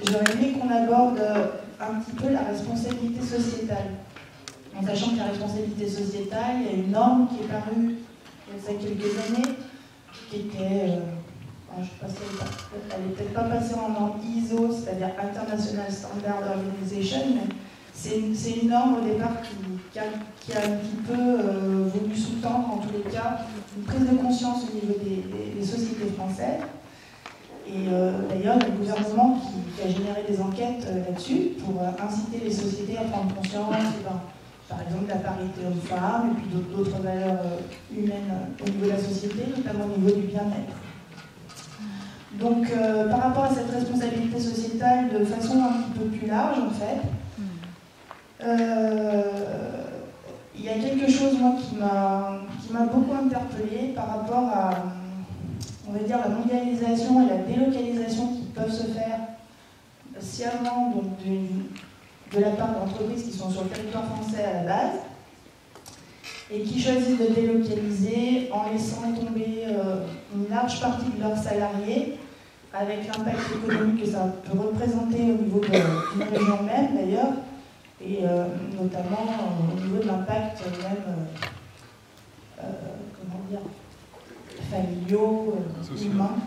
J'aurais aimé qu'on aborde un petit peu la responsabilité sociétale. En sachant que la responsabilité sociétale, il y a une norme qui est parue il y a quelques années, qui était, je ne sais pas si elle n'est peut-être pas passée en norme ISO, c'est-à-dire International Standard Organization, mais c'est une norme au départ qui a un petit peu voulu sous-tendre, en tous les cas, une prise de conscience au niveau des sociétés françaises. Et d'ailleurs, le gouvernement qui a généré des enquêtes là-dessus pour inciter les sociétés à prendre conscience, par exemple, de la parité homme-femme, et puis d'autres valeurs humaines au niveau de la société, notamment au niveau du bien-être. Donc, par rapport à cette responsabilité sociétale de façon un petit peu plus large, en fait, il y a quelque chose, moi, qui m'a beaucoup interpellée par rapport à, on va dire, la mondialisation et la délocalisation qui peuvent se faire sciemment, donc de la part d'entreprises qui sont sur le territoire français à la base et qui choisissent de délocaliser en laissant tomber une large partie de leurs salariés avec l'impact économique que ça peut représenter au niveau d'une région même d'ailleurs et notamment au niveau de l'impact même comment dire, familiaux, humains,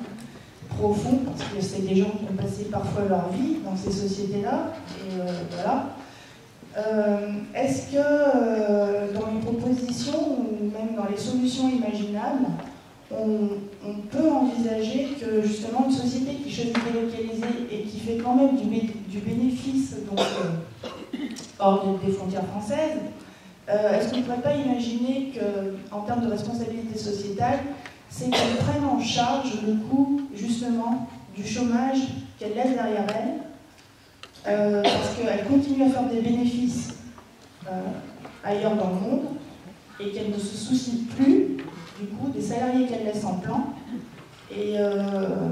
profonds, parce que c'est des gens qui ont passé parfois leur vie dans ces sociétés-là. Et voilà. Est-ce que dans les propositions ou même dans les solutions imaginables, on peut envisager que justement une société qui choisit de délocaliser et qui fait quand même du bénéfice donc, hors des frontières françaises, est-ce qu'on ne pourrait pas imaginer qu'en termes de responsabilité sociétale, c'est qu'elle prenne en charge le coût justement du chômage qu'elle laisse derrière elle, parce qu'elle continue à faire des bénéfices ailleurs dans le monde et qu'elle ne se soucie plus du coup des salariés qu'elle laisse en plan. Et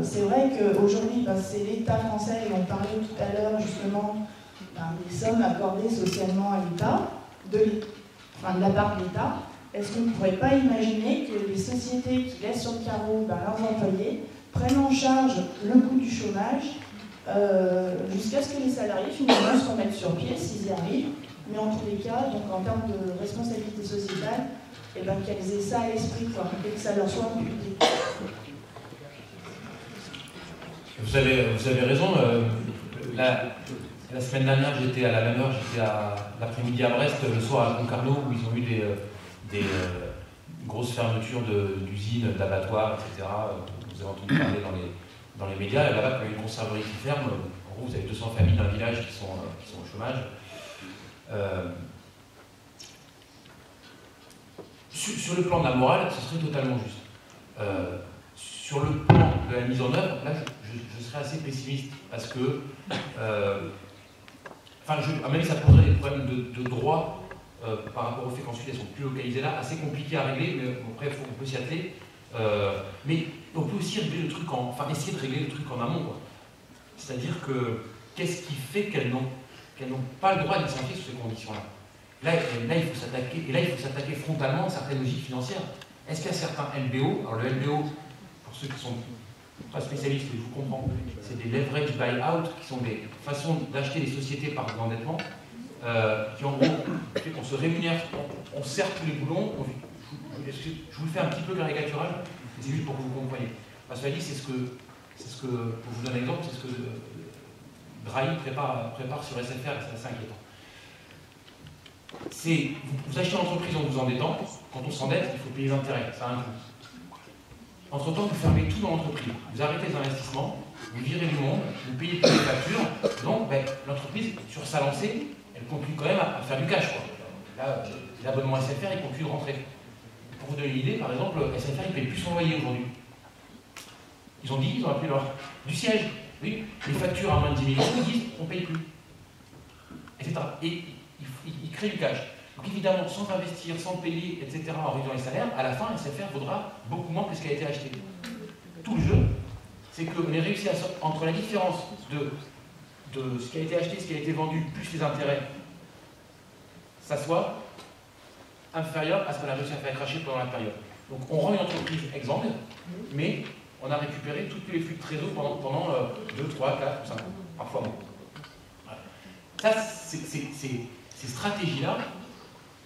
c'est vrai qu'aujourd'hui, c'est l'État français, et on parlait tout à l'heure justement des sommes accordées socialement à l'État, de la part de l'État. Est-ce qu'on ne pourrait pas imaginer que les sociétés qui laissent sur le carreau leurs employés prennent en charge le coût du chômage jusqu'à ce que les salariés finalement se remettent sur pied s'ils y arrivent, mais en tous les cas, donc en termes de responsabilité sociétale, qu'elles aient ça à l'esprit et que ça leur soit imputé. Vous avez raison. La semaine dernière, j'étais à la même heure, j'étais l'après-midi à Brest, le soir à Concarneau, où ils ont eu des grosses fermetures d'usines, d'abattoirs, etc. Vous avez entendu parler dans les médias. Là-bas, quand il y a une conserverie qui ferme, en gros, vous avez 200 familles d'un village qui sont au chômage. Sur le plan de la morale, ce serait totalement juste. Sur le plan de la mise en œuvre, là, je serais assez pessimiste parce que, à même ça poserait des problèmes de droit par rapport au fait qu'ensuite elles sont plus localisées là, assez compliqué à régler, mais après on peut s'y atteler. Mais on peut aussi régler le truc essayer de régler le truc en amont. C'est-à-dire que qu'est-ce qui fait qu'elles n'ont pas le droit de licencier sous ces conditions-là? Là, il faut s'attaquer frontalement à certaines logiques financières. Est-ce qu'il y a certains LBO? Alors le LBO, pour ceux qui ne sont pas spécialistes, je vous comprends, c'est des leverage buy-out, qui sont des façons d'acheter des sociétés par endettement, qui en gros, fait qu'on se rémunère, on serre tous les boulons. Je vous le fais un petit peu caricatural, c'est juste pour que vous compreniez. Parce que c'est ce que, pour vous donner un exemple, c'est ce que Drahi prépare sur SFR, et c'est assez inquiétant. Vous achetez l'entreprise en vous endettant, quand on s'endette, il faut payer les intérêts, ça a un coût. Entre-temps, vous fermez tout dans l'entreprise, vous arrêtez les investissements, vous virez du monde, vous payez toutes les factures, donc l'entreprise, sur sa lancée, elle continue quand même à faire du cash. Là, l'abonnement SFR, il continue de rentrer. Pour vous donner une idée, par exemple, SFR, il ne paye plus son loyer aujourd'hui. Ils ont appelé du siège. Oui, les factures à moins de 10 000 €, ils disent on ne paye plus. Etc. Et ils créent du cash. Donc évidemment, sans investir, sans payer, etc., en réduisant les salaires, à la fin, SFR vaudra beaucoup moins que ce qui a été acheté. Tout le jeu, c'est qu'on ait réussi entre la différence de ce qui a été acheté, ce qui a été vendu, plus les intérêts, ça soit inférieur à ce qu'on a réussi à faire cracher pendant la période. Donc on rend une entreprise exsangue, mais on a récupéré tous les flux de trésor pendant 2, 3, 4, 5 ans, parfois moins. Voilà. Ça, ces stratégies-là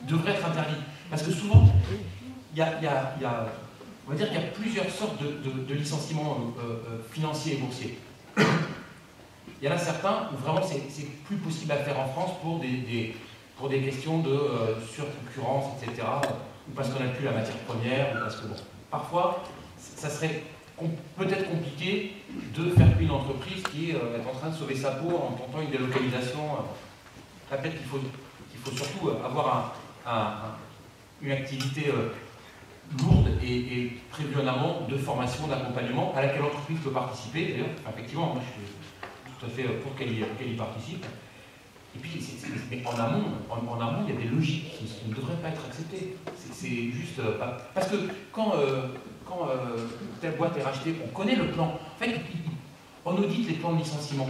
devraient être interdites. Parce que souvent, on va dire qu'il y a plusieurs sortes de licenciements financiers et boursiers. Il y en a certains où vraiment c'est plus possible à faire en France pour des questions de surconcurrence, etc. Ou parce qu'on n'a plus la matière première, ou parce que bon, parfois, ça serait peut-être compliqué de faire payer une entreprise qui est en train de sauver sa peau en tentant une délocalisation. Peut-être qu'il faut surtout avoir une activité lourde et prévue en amont de formation, d'accompagnement à laquelle l'entreprise peut participer. D'ailleurs, effectivement, moi je suis tout à fait pour qu'elle y participe. Et puis, mais en amont, il y a des logiques qui ne devraient pas être acceptées. C'est juste parce que quand telle boîte est rachetée, on connaît le plan. En fait, on audite les plans de licenciement.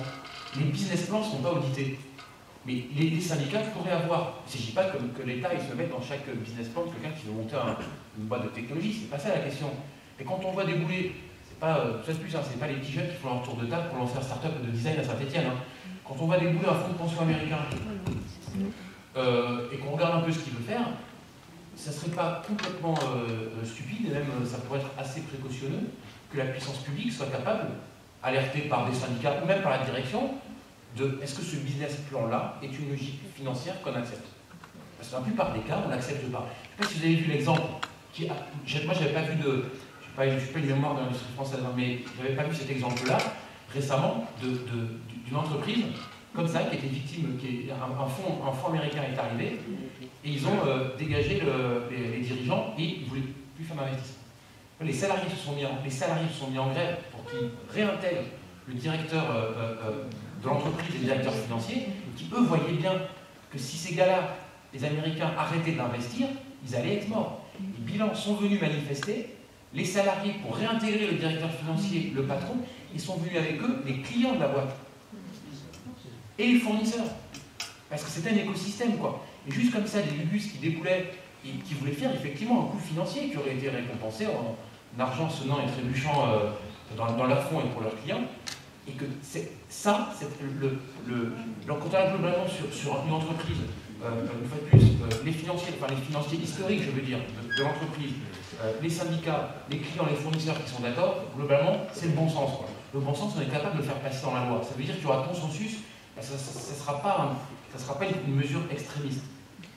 Les business plans ne sont pas audités. Mais les syndicats pourraient avoir. Il ne s'agit pas que l'État se mette dans chaque business plan de quelqu'un qui veut monter une boîte de technologie. C'est pas ça la question. Et quand on voit débouler, c'est pas les petits jeunes qui font leur tour de table pour lancer un start-up de design à Saint-Etienne. Hein. Quand on voit débouler un fonds de pension américain et qu'on regarde un peu ce qu'il veut faire, ça ne serait pas complètement stupide, et même ça pourrait être assez précautionneux, que la puissance publique soit capable, alertée par des syndicats ou même par la direction, de est-ce que ce business plan-là est une logique financière qu'on accepte? Parce que dans la plupart des cas, on n'accepte pas. Je ne sais pas si vous avez vu l'exemple, moi je n'avais pas vu je ne suis pas une mémoire de l'industrie française, mais je n'avais pas vu cet exemple-là récemment d'une entreprise comme ça, qui était victime, un fonds américain est arrivé, et ils ont dégagé les dirigeants et ils ne voulaient plus faire d'investissement. Les salariés se sont mis en grève pour qu'ils réintègrent le directeur de l'entreprise et le directeur financier, qui eux voyaient bien que si ces gars-là, les Américains, arrêtaient d'investir, ils allaient être morts. Les bilans sont venus manifester, les salariés, pour réintégrer le directeur financier, le patron, ils sont venus avec eux les clients de la boîte. Et les fournisseurs. Parce que c'était un écosystème, quoi. Et juste comme ça, des lugus qui déboulaient et qui voulaient faire effectivement un coût financier qui aurait été récompensé en argent sonnant et trébuchant dans leur fonds et pour leurs clients. Et que quand on a globalement sur une entreprise, une fois de plus, les financiers historiques, je veux dire, de l'entreprise, les syndicats, les clients, les fournisseurs qui sont d'accord, globalement, c'est le bon sens, quoi. Le bon sens, on est capable de le faire passer dans la loi. Ça veut dire qu'il y aura consensus, ça ne sera pas une mesure extrémiste.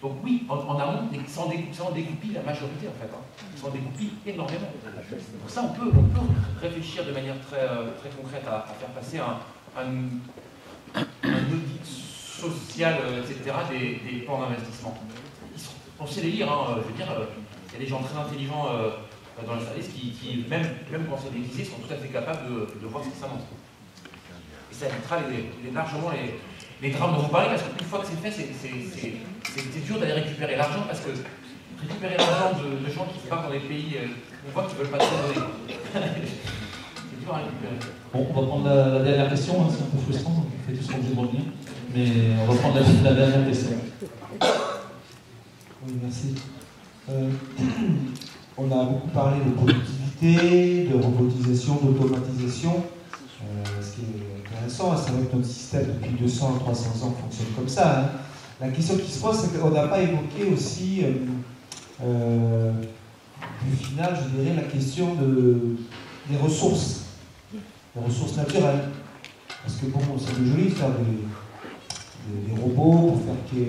Donc oui, en amont, ça en dégoupille la majorité, en fait. Hein. Ça en dégoupille énormément. Donc ça, on peut réfléchir de manière très, très concrète à faire passer un audit social, etc., des plans d'investissement. On sait les lire, hein, je veux dire, il y a des gens très intelligents dans le service qui même quand c'est déguisé, sont tout à fait capables de voir ce que ça montre. Et ça évitera largement les drames dont vous parlez, parce qu'une fois que c'est fait, c'est dur d'aller récupérer l'argent, parce que récupérer l'argent de gens qui se battent dans des pays, on voit qu'ils ne veulent pas trop donner. C'est dur à récupérer. Bon, on va prendre la dernière question, hein, c'est un peu frustrant, donc on fait tout ce qu'on veut revenir. Mais on va prendre la dernière question. Oui, merci. On a beaucoup parlé de productivité, de robotisation, d'automatisation. Ce qui est intéressant, c'est vrai que notre système depuis 200 à 300 ans fonctionne comme ça. Hein. La question qui se pose, c'est qu'on n'a pas évoqué aussi, du final, je dirais, la question des ressources naturelles. Parce que bon, c'est joli de faire des robots pour faire que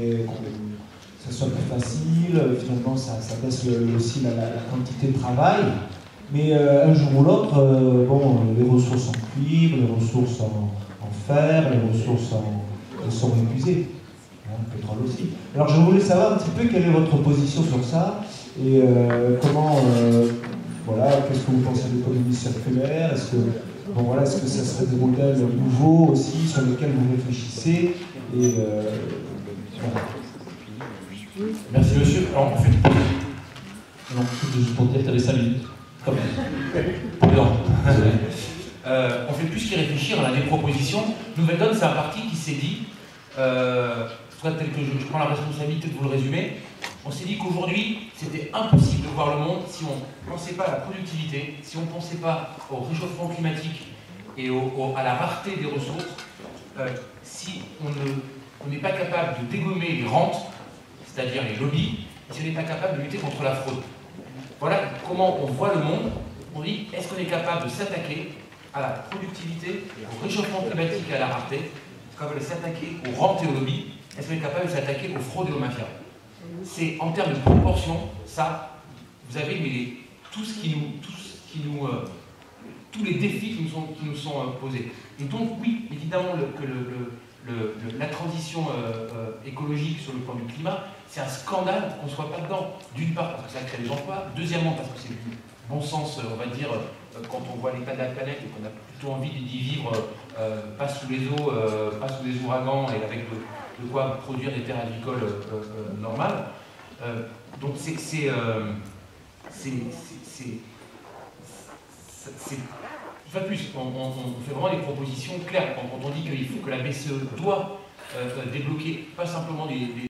ça soit plus facile, finalement ça baisse aussi la quantité de travail. Mais un jour ou l'autre, les ressources en cuivre, les ressources en fer, les ressources sont épuisées. Le pétrole aussi. Alors je voulais savoir un petit peu quelle est votre position sur ça et comment, qu'est-ce que vous pensez de l'économie circulaire? Est-ce que ça serait des modèles nouveaux aussi sur lesquels vous réfléchissez et voilà. Merci monsieur. Alors on fait... Non, juste pour dire que tu avais 5 minutes. On fait plus qu'y réfléchir à des propositions. Nouvelle Donne, c'est un parti qui s'est dit, tel que je prends la responsabilité de vous le résumer, on s'est dit qu'aujourd'hui, c'était impossible de voir le monde si on ne pensait pas à la productivité, si on ne pensait pas au réchauffement climatique et à la rareté des ressources, si on n'est pas capable de dégommer les rentes, c'est-à-dire les lobbies, si on n'est pas capable de lutter contre la fraude. Voilà comment on voit le monde. On dit, est-ce qu'on est capable de s'attaquer à la productivité, au réchauffement climatique et à la rareté? Est-ce qu'on est capable de s'attaquer aux rentes et aux lobbies? Est-ce qu'on est capable de s'attaquer aux fraudes et aux mafias? C'est en termes de proportion, ça, vous avez tous les défis qui nous sont posés. Et donc, oui, évidemment, la transition écologique sur le plan du climat, c'est un scandale qu'on ne soit pas dedans. D'une part, parce que ça crée des emplois. Deuxièmement, parce que c'est du bon sens, on va dire, quand on voit l'état de la planète et qu'on a plutôt envie d'y vivre, pas sous les eaux, pas sous les ouragans, et avec de quoi produire des terres agricoles normales. Donc pas plus, on fait vraiment des propositions claires quand on dit qu'il faut que la BCE doit débloquer pas simplement des